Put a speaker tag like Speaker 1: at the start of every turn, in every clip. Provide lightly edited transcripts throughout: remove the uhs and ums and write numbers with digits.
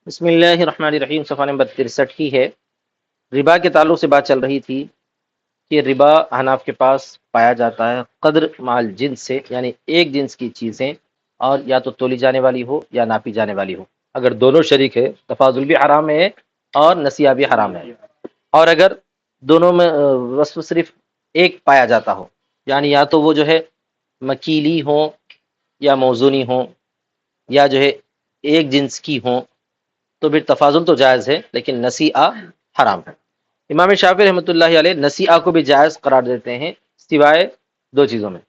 Speaker 1: بسم اللہ الرحمن الرحیم، صفحہ نمبر 63 ہی ہے۔ ربا کے تعلق سے بات چل رہی تھی کہ ربا احناف کے پاس پایا جاتا ہے قدر مال جنس سے، یعنی ایک جنس کی چیزیں اور یا تو تولی جانے والی ہو یا ناپی جانے والی ہو۔ اگر دونوں شریک ہے تفاضل بھی حرام ہے اور نسیہ بھی حرام ہے، اور اگر دونوں میں وصف صرف ایک پایا جاتا ہو، یعنی یا تو وہ جو ہے مکیلی ہوں یا موزونی ہوں یا جو ہے ایک جنس کی ہوں، تو پھر تفاضل تو جائز ہے لیکن نسیئہ حرام ہے۔ امام شافعی رحمۃ اللہ علیہ نسیئہ کو بھی جائز قرار دیتے ہیں سوائے دو چیزوں میں۔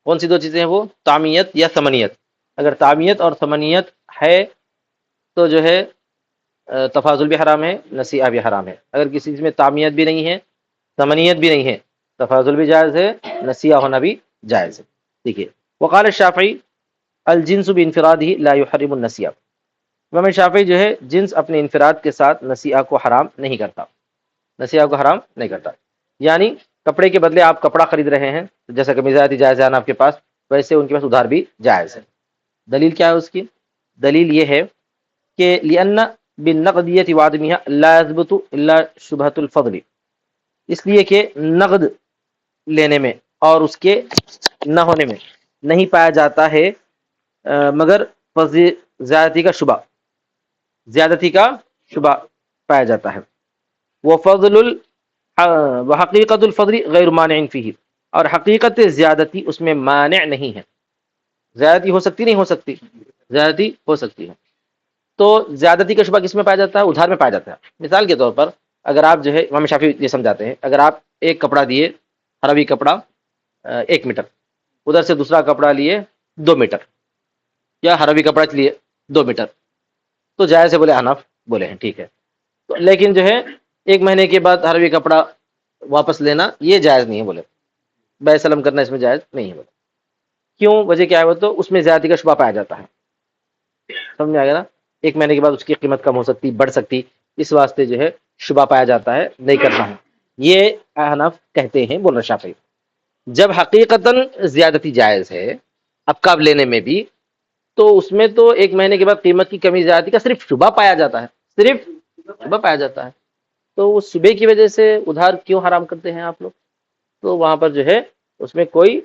Speaker 1: کون سی دو چیزیں ہیں وہ؟ تعمیت یا ثمنیت۔ اگر تعمیت اور ثمنیت ہے تو جو ہے تفاضل بھی حرام ہے، نسیئہ بھی حرام ہے۔ اگر کسی چیز میں تعمیت بھی نہیں ہے، ثمنیت بھی نہیں ہے، تفاضل بھی جائز ہے، نسیئہ ہونا بھی جائز ہے۔ ٹھیک ہے۔ وقال الشافعی الجنس بانفرادہ لا يحرم النسیہ۔ امام شافعی جو ہے جنس اپنے انفراد کے ساتھ نسیئہ کو حرام نہیں کرتا، نسیئہ کو حرام نہیں کرتا۔ یعنی کپڑے کے بدلے آپ کپڑا خرید رہے ہیں، جیسا کہ مزاحتی جائز ہے آپ کے پاس، ویسے ان کے پاس ادھار بھی جائز ہے۔ دلیل کیا ہے اس کی؟ دلیل یہ ہے کہ لأن بالنقدیۃ وعدمها لا يثبت الا شبہۃ الفضل، اس لیے کہ نقد لینے میں اور اس کے نہ ہونے میں نہیں پایا جاتا ہے مگر زیادتی کا شبہ، زیادتی کا شبہ پایا جاتا ہے۔ وحقیقت الفضل غیر مانع فیہ، اور حقیقت زیادتی اس میں مانع نہیں ہے۔ زیادتی ہو سکتی نہیں ہو سکتی؟ زیادتی ہو سکتی ہے۔ تو زیادتی کا شبہ کس میں پایا جاتا ہے؟ ادھار میں پایا جاتا ہے۔ مثال کے طور پر اگر آپ جو ہے امام شافعی یہ سمجھاتے ہیں، اگر آپ ایک کپڑا دیے عربی کپڑا 1 میٹر، ادھر سے دوسرا کپڑا لیے 2 میٹر، یا عربی کپڑا لیے 2 میٹر، تو جائز ہے بولے حنف، بولے ہیں ٹھیک ہے۔ تو لیکن جو ہے 1 مہینے کے بعد عربی کپڑا واپس لینا یہ جائز نہیں ہے، بولے بیع سلم کرنا اس میں جائز نہیں ہے، بولے کیوں؟ وجہ کیا ہے؟ وہ تو اس میں زیادتی کا شبہ پایا جاتا ہے، سمجھ میں آ گیا نا؟ 1 مہینے کے بعد اس کی قیمت کم ہو سکتی، بڑھ سکتی، اس واسطے جو ہے شبہ پایا جاتا ہے، نہیں کرنا ہے۔ یہ احناف کہتے ہیں، بول رہا شافعی جب حقیقتاً زیادتی جائز ہے اب لینے میں بھی، تو اس میں تو 1 مہینے کے بعد قیمت کی کمی زیادتی کا صرف شبہ پایا جاتا ہے، صرف شبہ پایا جاتا ہے۔ تو اس شبے کی وجہ سے ادھار کیوں حرام کرتے ہیں آپ لوگ؟ تو وہاں پر جو ہے اس میں کوئی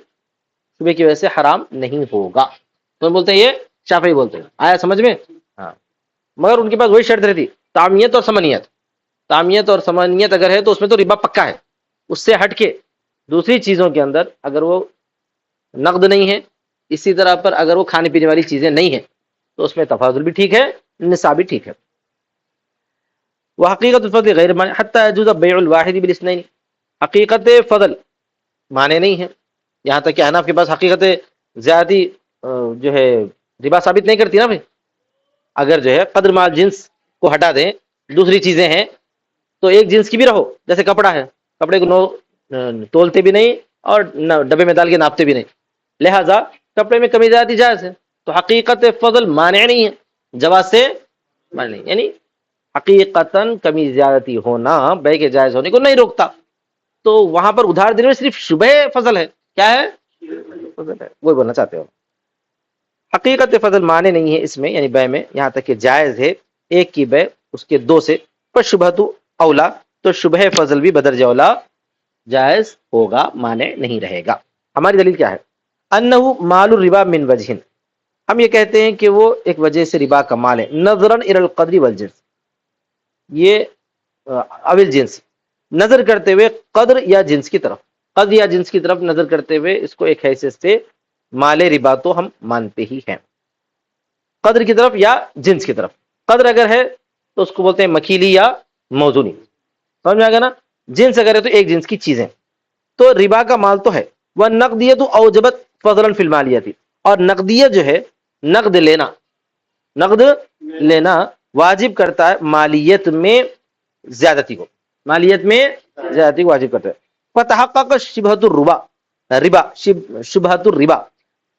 Speaker 1: شبے کی وجہ سے حرام نہیں ہوگا۔ تو بولتے ہیں یہ شافعی بولتے ہیں، آیا سمجھ میں؟ ہاں، مگر ان کے پاس وہی شرط رہتی، تعمیت اور ثمنیت۔ تعمیت اور ثمنیت اگر ہے تو اس میں تو ربا پکا ہے۔ اس سے ہٹ کے دوسری چیزوں کے اندر اگر وہ نقد نہیں ہے، اسی طرح پر اگر وہ کھانے پینے والی چیزیں نہیں ہیں، تو اس میں تفاضل بھی ٹھیک ہے، نصاب بھی ٹھیک ہے۔ وحقیقت الفضل غیر مانع حتی يجوز بیع الواحد بالاثنین، حقیقت فضل مانے نہیں ہے، یہاں تک کہ احناف کے پاس حقیقت زیادتی جو ہے ربا ثابت نہیں کرتی نا بھائی۔ اگر جو ہے قدر مال جنس کو ہٹا دیں، دوسری چیزیں ہیں تو ایک جنس کی بھی رہو، جیسے کپڑا ہے، کپڑے کو تولتے بھی نہیں اور ڈبے میں ڈال کے ناپتے بھی نہیں، لہذا کپڑے میں کمی زیادتی جائز ہے، تو حقیقت فضل مانع نہیں ہے، جواز سے مانع نہیں، یعنی حقیقتاً کمی زیادتی ہونا بے کے جائز ہونے کو نہیں روکتا۔ تو وہاں پر ادھار دینے میں صرف شبہ فضل ہے، کیا ہے؟ فضل ہے، وہی بولنا چاہتے ہو۔ حقیقت فضل معنی نہیں ہے اس میں، یعنی بے میں، یہاں تک کہ جائز ہے ایک کی بے اس کے دو سے، پر شبہ تو اولا، تو شبہ فضل بھی بدرجہ اولا جائز ہوگا، معنی نہیں رہے گا۔ ہماری دلیل کیا ہے؟ انہو مال الربا من وجہ، ہم یہ کہتے ہیں کہ وہ ایک وجہ سے ربا کا مال ہے، نظرا الی القدر والجنس، یہ اول جنس، نظر کرتے ہوئے قدر یا جنس کی طرف، قدر یا جنس کی طرف نظر کرتے ہوئے اس کو ایک حیثیت سے مال ربا تو ہم مانتے ہی ہیں، قدر کی طرف یا جنس کی طرف۔ قدر اگر ہے تو اس کو بولتے ہیں مکیلی یا موزونی، سمجھ میں آ گیا نا؟ جنس اگر ہے تو ایک جنس کی چیزیں، تو ربا کا مال تو ہے۔ وہ نقدیت اوجبت فضلا فی المالیت، اور نقدیت جو ہے نقد لینا، نقد لینا واجب کرتا ہے مالیت میں زیادتی کو، مالیت میں زیادتی کو واجب کرتا ہے۔ فتحقق شبہۃ الربا، ربا شبہۃ الربا،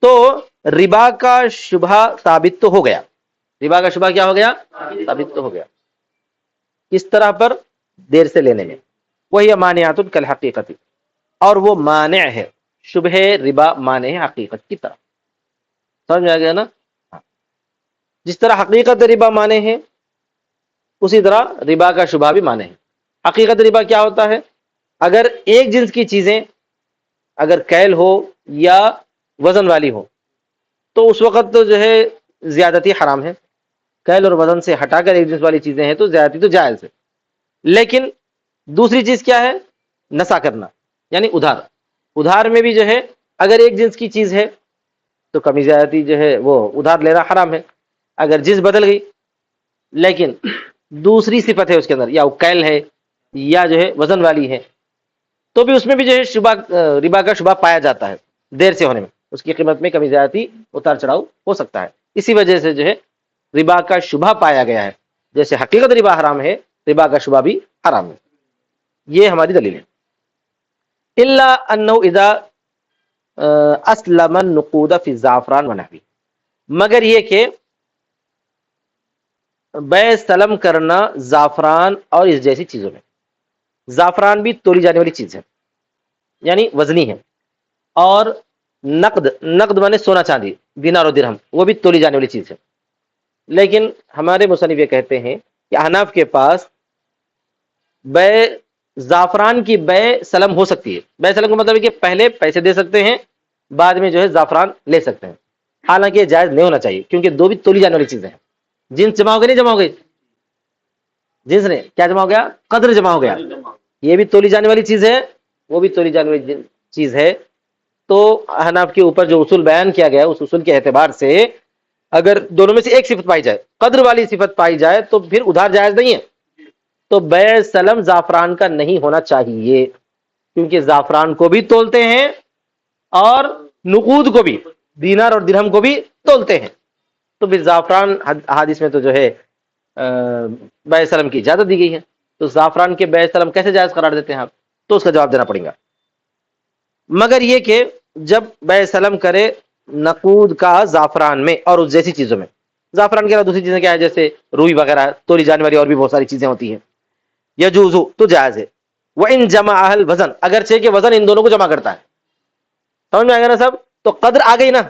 Speaker 1: تو ربا کا شبہ ثابت تو ہو گیا، ربا کا شبہ کیا ہو گیا؟ ثابت تو ہو گیا۔ کس طرح پر؟ دیر سے لینے میں۔ وہی مانعات کالحقیقت، اور وہ مانع ہے، شبہ ربا مانع ہے حقیقت کی طرح، سمجھ میں آ گیا نا؟ جس طرح حقیقت ربا مانے ہیں اسی طرح ربا کا شبہ بھی مانے ہیں. حقیقت ربا کیا ہوتا ہے؟ اگر ایک جنس کی چیزیں اگر کیل ہو یا وزن والی ہو تو اس وقت تو جو ہے زیادتی حرام ہے. کیل اور وزن سے ہٹا کر ایک جنس والی چیزیں ہیں تو زیادتی تو جائز ہے. لیکن دوسری چیز کیا ہے؟ نسا کرنا یعنی ادھار. ادھار میں بھی جو ہے اگر ایک جنس کی چیز ہے تو کمی زیادتی جو ہے وہ ادھار لینا حرام ہے. اگر جنس بدل گئی لیکن دوسری صفت ہے اس کے اندر، یا وہ کیل ہے یا جو ہے وزن والی ہے، تو بھی اس میں بھی جو ہے شبہ ربا کا شبہ پایا جاتا ہے. دیر سے ہونے میں اس کی قیمت میں کمی زیادتی اتار چڑھاؤ ہو سکتا ہے. اسی وجہ سے جو ہے ربا کا شبہ پایا گیا ہے. جیسے حقیقت ربا حرام ہے، ربا کا شبہ بھی حرام ہے. یہ ہماری دلیل ہے. الا انه اذا اسلم النقود فی الزعفران ونحوی، مگر یہ کہ بیع سلم کرنا زعفران اور اس جیسی چیزوں میں. زعفران بھی تولی جانے والی چیز ہے یعنی وزنی ہے، اور نقد مانے سونا چاندی، دینار و درہم، وہ بھی تولی جانے والی چیز ہے. لیکن ہمارے مصنف یہ کہتے ہیں کہ احناف کے پاس بیع زعفران کی بیع سلم ہو سکتی ہے. بیع سلم کا مطلب ہے کہ پہلے پیسے دے سکتے ہیں، بعد میں جو ہے زعفران لے سکتے ہیں. حالانکہ یہ جائز نہیں ہونا چاہیے کیونکہ دو بھی تولی جانے والی چیزیں ہیں. جنس جمع ہو گئی نہیں جمع ہو گئی؟ جنس نے کیا جمع ہو گیا؟ قدر جمع ہو گیا. یہ بھی تولی جانے والی چیز ہے، وہ بھی تولی جانے والی چیز ہے. تو احناف کے اوپر جو اصول بیان کیا گیا اس اصول کے اعتبار سے اگر دونوں میں سے ایک صفت پائی جائے، قدر والی صفت پائی جائے، تو پھر ادھار جائز نہیں ہے. تو بیع سلم زعفران کا نہیں ہونا چاہیے کیونکہ زعفران کو بھی تولتے ہیں اور نقود کو بھی، دینار اور درہم کو بھی تولتے ہیں. تو پھر زعفران حدیث میں تو جو ہے بیع سلم کی اجازت دی گئی ہے، تو زعفران کے بیع سلم کیسے جائز قرار دیتے ہیں آپ؟ تو اس کا جواب دینا پڑے گا. مگر یہ کہ جب بیع سلم کرے نقود کا زعفران میں اور اس جیسی چیزوں میں. زعفران کے علاوہ دوسری چیزیں کیا ہے؟ جیسے روئی وغیرہ، تولی جانے والی اور بھی بہت ساری چیزیں ہوتی ہیں. یجوز تو جائز ہے. وَإِن جَمَعَ الْوَزْنَ، اگرچہ کہ وزن ان دونوں کو جمع کرتا ہے. سمجھ میں آ گیا نا صاحب؟ تو قدر آ گئی نا،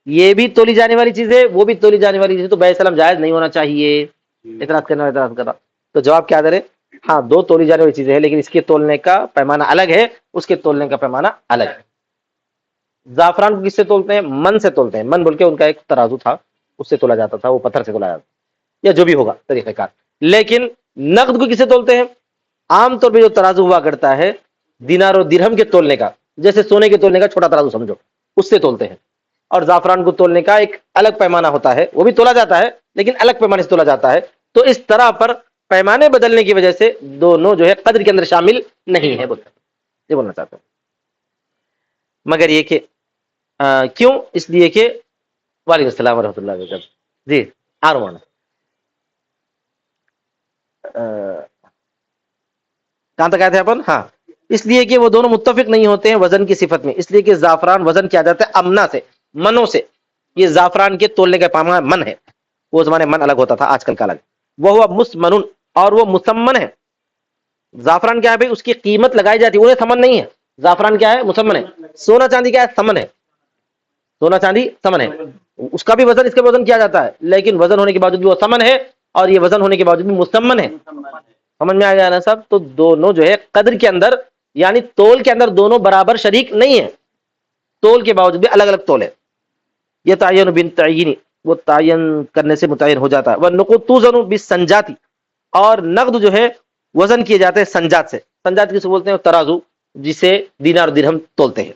Speaker 1: یہ بھی تولی جانے والی چیز ہے، وہ بھی تولی جانے والی چیز ہے، تو بیع سلم جائز نہیں ہونا چاہیے. اعتراض کرنا. تو جواب کیا دے؟ ہاں دو تولی جانے والی چیزیں ہیں لیکن اس کے تولنے کا پیمانہ الگ ہے، اس کے تولنے کا پیمانہ الگ ہے. زعفران کو کس سے تولتے ہیں؟ من سے تولتے ہیں. من بول کے ان کا ایک ترازو تھا، اس سے تولا جاتا تھا، وہ پتھر سے تولا جاتا یا جو بھی ہوگا طریقہ کار. لیکن نقد کو کس سے تولتے ہیں؟ عام طور پہ جو ترازو ہوا کرتا ہے دینار و درہم کے تولنے کا، جیسے سونے کے تولنے کا چھوٹا ترازو سمجھو، اس سے تولتے ہیں. اور زعفران کو تولنے کا ایک الگ پیمانہ ہوتا ہے، وہ بھی تولا جاتا ہے لیکن الگ پیمانے سے تولا جاتا ہے. تو اس طرح پر پیمانے بدلنے کی وجہ سے دونوں جو ہے قدر کے اندر شامل نہیں ہے، یہ بولنا چاہتا ہوں. مگر یہ کہ کیوں؟ اس لیے کہ وعلیکم السلام ورحمۃ اللہ وبرکاتہ. جی آ رہا ہوں. کہاں تک آئے تھے اپن؟ ہاں، اس لیے کہ وہ دونوں متفق نہیں ہوتے ہیں وزن کی صفت میں. اس لیے کہ زعفران وزن کیا جاتا ہے امنا سے، منوں سے. یہ زعفران کے تولنے کا پیمانہ من ہے. وہ زمانے من الگ ہوتا تھا، آج کل کا الگ. وہ ہوا مسمن، اور وہ مسمن ہے. زعفران کیا ہے بھائی؟ اس کی قیمت لگائی جاتی ہے، وہ ثمن نہیں ہے. زعفران کیا ہے؟ مسمن ہے. سونا چاندی کیا ہے؟ ثمن ہے. سونا چاندی ثمن ہے. اس کا بھی وزن اس کا وزن کیا جاتا ہے، لیکن وزن ہونے کے باوجود بھی وہ ثمن ہے، اور یہ وزن ہونے کے باوجود بھی مسمن ہے. سمجھ میں آ گیا نا صاحب؟ تو دونوں جو ہے قدر کے اندر یعنی تول کے اندر دونوں برابر شریک نہیں ہے، تول کے باوجود بھی الگ الگ تول ہے. یہ تعین بالتعین، وہ تعین کرنے سے متعین ہو جاتا ہے. والنقود توزن بالسنجات، اور نقد جو ہے وزن کیے جاتے ہیں سنجات سے. سنجات کسے بولتے ہیں؟ ترازو جسے دینار درہم تولتے ہیں.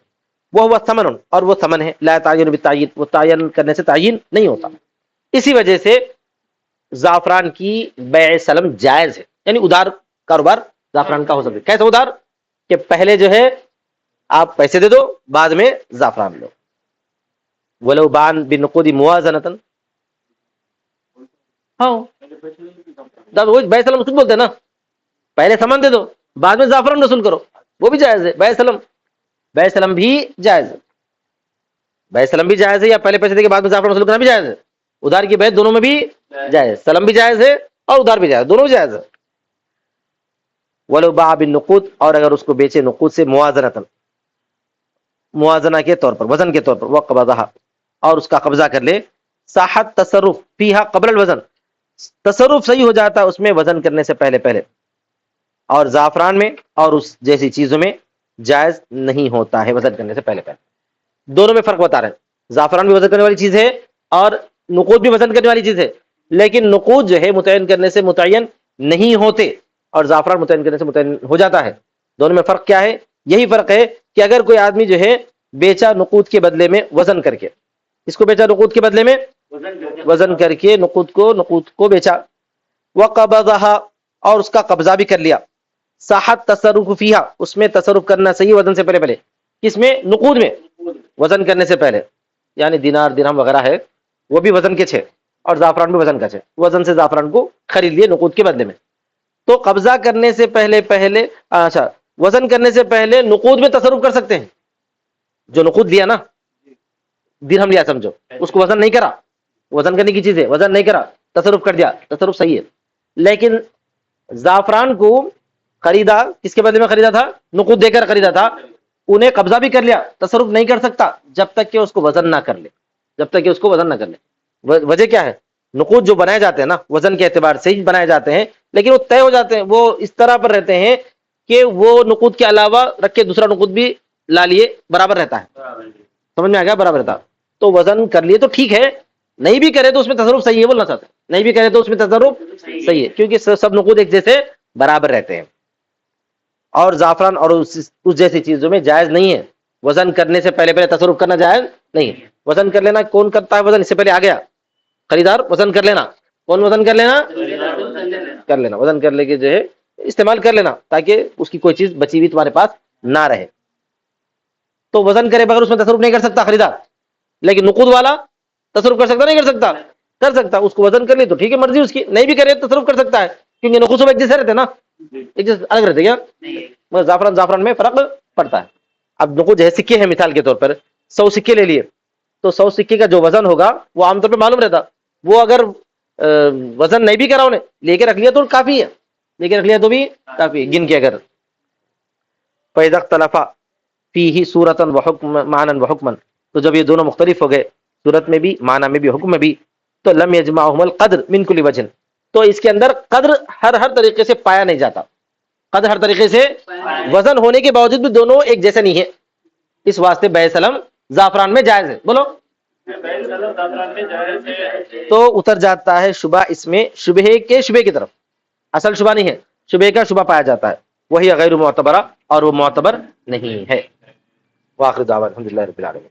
Speaker 1: وہ ہوا ثمن، اور وہ ثمن ہے. لا تعین بالتعین، وہ تعین کرنے سے تعین نہیں ہوتا. اسی وجہ سے زعفران کی بیع سلم جائز ہے، یعنی ادھار کاروبار زعفران کا ہو سکتا ہے. کیسے ادھار؟ کہ پہلے جو ہے آپ پیسے دے دو، بعد میں زعفران لو. ولو بان بنقود موازنتن، ہاں وہ بیع سلم خود بولتے ہیں نا، پہلے سامان دے دو بعد میں زعفران رسول کرو، وہ بھی جائز ہے. بیع سلم بھی جائز ہے. بیع سلم بھی جائز ہے، یا پہلے پیسے دے کے بعد میں زعفران رسول کرنا بھی جائز ہے. ادھار کی بیع دونوں میں بھی جائز، سلم بھی جائز ہے اور ادھار بھی جائز، دونوں بھی جائز ہے. ولو باع بالنقود، اور اگر اس کو بیچے نقود سے موازنتن، موازنہ کے طور پر، وزن کے طور پر، وہ قبضہ، اور اس کا قبضہ کر لے. صحت تصرف فیہا قبل الوزن، تصرف صحیح ہو جاتا ہے اس میں وزن کرنے سے پہلے پہلے، اور زعفران میں اور اس جیسی چیزوں میں جائز نہیں ہوتا ہے وزن کرنے سے پہلے پہلے. دونوں میں فرق بتا رہے ہیں، زعفران بھی وزن کرنے والی چیز ہے اور نقود بھی وزن کرنے والی چیز ہے، لیکن نقود جو ہے متعین کرنے سے متعین نہیں ہوتے اور زعفران متعین کرنے سے متعین ہو جاتا ہے. دونوں میں فرق کیا ہے؟ یہی فرق ہے کہ اگر کوئی آدمی جو ہے بیچا نقود کے بدلے میں وزن کر کے، اس کو بیچا نقود کے بدلے میں وزن کر کے نقود کو بیچا، وقبضها اور اس کا قبضہ بھی کر لیا، صحت تصرف فیہا اس میں تصرف کرنا صحیح وزن سے پہلے پہلے، کس میں؟ نقود میں وزن کرنے سے پہلے، یعنی دینار درہم وغیرہ ہے وہ بھی وزن کے تھے اور زعفران بھی وزن کا تھے، وزن سے زعفران کو خرید لیے نقود کے بدلے میں. تو قبضہ کرنے سے پہلے پہلے اچھا وزن کرنے سے پہلے نقود میں تصرف کر سکتے ہیں. جو نقود لیا نا، درہم لیا سمجھو، اس کو وزن نہیں کرا، وزن کرنے کی چیز ہے، وزن نہیں کرا، تصرف کر دیا، تصرف صحیح ہے. لیکن زعفران کو خریدا، کس کے بدلے میں خریدا تھا؟ نقود دے کر خریدا تھا، انہیں قبضہ بھی کر لیا، تصرف نہیں کر سکتا جب تک کہ اس کو وزن نہ کر لے، جب تک کہ اس کو وزن نہ کر لے. وجہ کیا ہے؟ نقود جو بنائے جاتے ہیں نا وزن کے اعتبار سے ہی بنائے جاتے ہیں، لیکن وہ طے ہو جاتے ہیں، وہ اس طرح پر رہتے ہیں کہ وہ نقود کے علاوہ رکھ کے دوسرا نقود بھی لا لیے برابر رہتا ہے. سمجھ میں آ گیا؟ برابر رہتا. تو وزن کر لیے تو ٹھیک ہے، نہیں بھی کرے تو اس میں تصرف صحیح ہے، بولنا چاہتے ہیں نہیں بھی کرے تو اس میں تصرف صحیح ہے، کیونکہ سب نقود ایک جیسے برابر رہتے ہیں. اور زعفران اور اس جیسی چیزوں میں جائز نہیں ہے وزن کرنے سے پہلے پہلے تصرف کرنا، جائز نہیں ہے. وزن کر لینا کون کرتا ہے؟ وزن اس سے پہلے آ گیا خریدار، وزن کر لینا. کون وزن کر لینا؟ کر لینا، وزن کر لے کے جو ہے استعمال کر لینا تاکہ اس کی کوئی چیز بچی ہوئی تمہارے پاس نہ رہے. تو وزن کرے بغیر اس میں تصرف نہیں کر سکتا خریدار، لیکن نقود والا تصرف کر سکتا نہیں کر سکتا؟ کر سکتا. اس کو وزن کر لی تو ٹھیک ہے، مرضی اس کی، نہیں بھی کرے تصرف کر سکتا ہے کیونکہ نقود سب ایک جیسے رہتے نا، ایک جیسے الگ رہتے کیا، مگر زعفران میں فرق پڑتا ہے. اب نقود جو ہے سکے ہیں، مثال کے طور پر 100 سکے لے لیے تو 100 سکے کا جو وزن ہوگا وہ عام طور پہ معلوم رہتا، وہ اگر وزن نہیں بھی کرا انہیں لے کے رکھ لیا تو کافی ہے، لے کے رکھ لیا تو بھی کافی ہے گن کے. اگر فَإِذَا اخْتَلَفَ فِيهِ صُورَةً وَحُكْمًا مَعْنًا وَحُكْمًا تو جب یہ دونوں مختلف ہو گئے صورت میں بھی معنی میں بھی حکم میں بھی، تو لم يجمعهما القدر من كل وجه تو اس کے اندر قدر ہر طریقے سے پایا نہیں جاتا. قدر ہر طریقے سے وزن ہونے کے باوجود بھی دونوں ایک جیسے نہیں ہے، اس واسطے بیع سلم زعفران میں جائز ہے. بولو تو اتر جاتا ہے شبہ اس میں، شبہ کی طرف، اصل شبہ نہیں ہے، شبہ کا شبہ پایا جاتا ہے، وہی غیر معتبرہ اور وہ معتبر نہیں ہے. واخر دعوانا الحمدللہ رب العالمین.